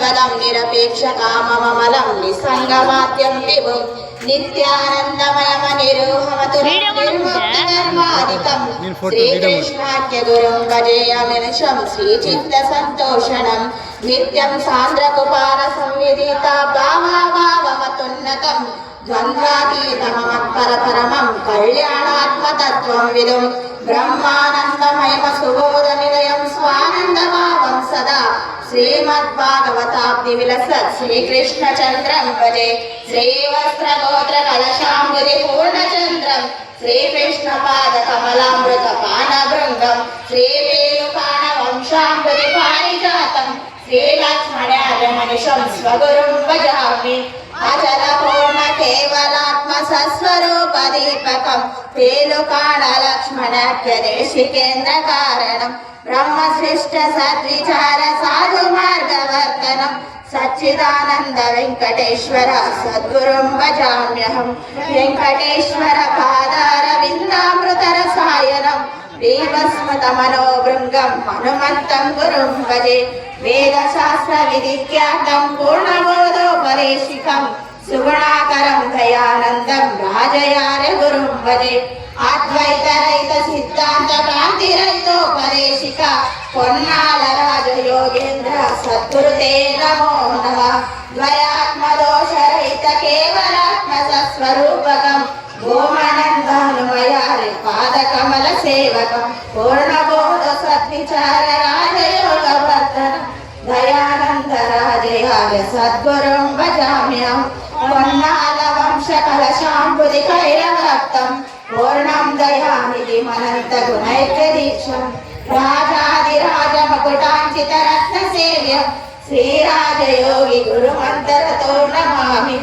निर्मदं निरपेक्षकाममलं निस्सङ्गमाद्यं विभुं नित्यानन्दमयमनिरुहमतु निर्मुक्तिधर्मादिकं श्रीकृष्णाख्यगुरुं भजेयमिनिशं श्रीचित्तसन्तोषणं नित्यं सान्द्रकुपारसंविदिता भावाभावमतुन्नतं द्वन्द्वातीतममत्परपरमं कल्याणात्मतत्त्वं विदुं ब्रह्मानन्दमयमसुबोधनिलयं स्वानन्दभावं सदा श्रीमद्भागवताब्धिविलसत् श्रीकृष्णचन्द्रं भजे श्रीवस्त्रगोत्रकलशाम्बुधिपूर्णचन्द्रं श्रीकृष्णपादकमलामृतपानभृङ्गं श्रीवेणुकाणवंशाम्बुधिपारिजातं श्रीलक्ष्मणार्यमनिशं स्वगुरुं भजामि अचलपूर्णकेवलात्मसस्वरूपदीपकं तेलुकाणलक्ष्मणाख्यदेशिकेन्द्रकारणं ब्रह्मसृष्टसद्विचार साधुमार्गवर्तनं सच्चिदानन्द वेङ्कटेश्वर सद्गुरुं भजाम्यहं वेङ्कटेश्वर पादारविन्दामृतरसायनं श्रीवस्मतमनोभृङ्गं हनुमन्तं गुरुं भजे वेदशास्त्रविधिख्यातं पूर्णबोधोपदेशिकं सुगुणाकरं दयानन्दं राजयार्य गुरुं भजे अद्वैतरहित सिद्धान्त क्रान्तिरहितोपदेशिक పొన్నాల రాజయోగేంద్ర సద్గురుతే నమో నమః ద్వయాత్మదోషరహిత కేవలాత్మ సస్వరూపకం గోమానందానుమయారి పాదకమల సేవకం పూర్ణబోధ సద్విచార రాజయోగవర్ధనం దయానంద రాజయార్య సద్గురుం భజామ్యం పొన్నాల వంశ కలశాంబుది కైరవక్తం పూర్ణం దయానిధి మనంత గుణైకదీక్షం राजाधिराजमकुटाञ्चितरत्नसेव्यं श्रीराजयोगी गुरुमन्तरतो नमामि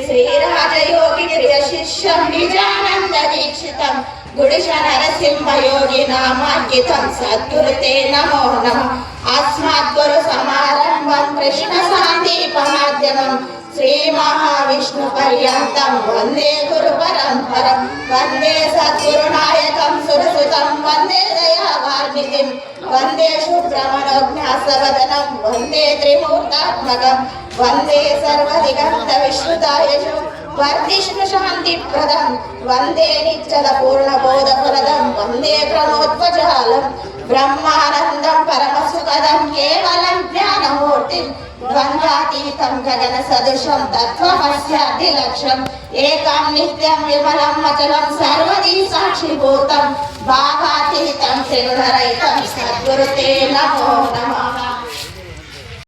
श्रीराजयोगी प्रियशिष्यं निजानन्ददीक्षितं गुडिशनरसिंहयोगी नामाङ्कितं सद्गुरुते नमो नमः अस्मद्गुरुसमारम्भं कृष्णसान्दीपमाध्यमं श्रीमहाविष्णुपर्यन्तं वन्दे गुरुपरम्परं वन्दे सद्गुरुनायकं सुरसुतं वन्दे दयावार्मितिं वन्दे शुभ्रमणोज्ञासवदनं वन्दे त्रिमूर्तात्मकं वन्दे सर्वदिगन्तविश्रुतायशो वर्धिष्णुशान्तिप्रदं वन्दे निश्चलपूर्णबोधप्रदं वन्दे प्रमोद्वजालं ब्रह्मानन्दं परमसुखदं केवलं ज्ञानमूर्तिं द्वन्द्वातीतं गगनसदृशं तत्त्वमस्यादिलक्ष्यम् एकं नित्यं विमलं अचलं सर्वदी साक्षिभूतं भावातीतं त्रिगुणरहितं सद्गुरुते नमो नमः।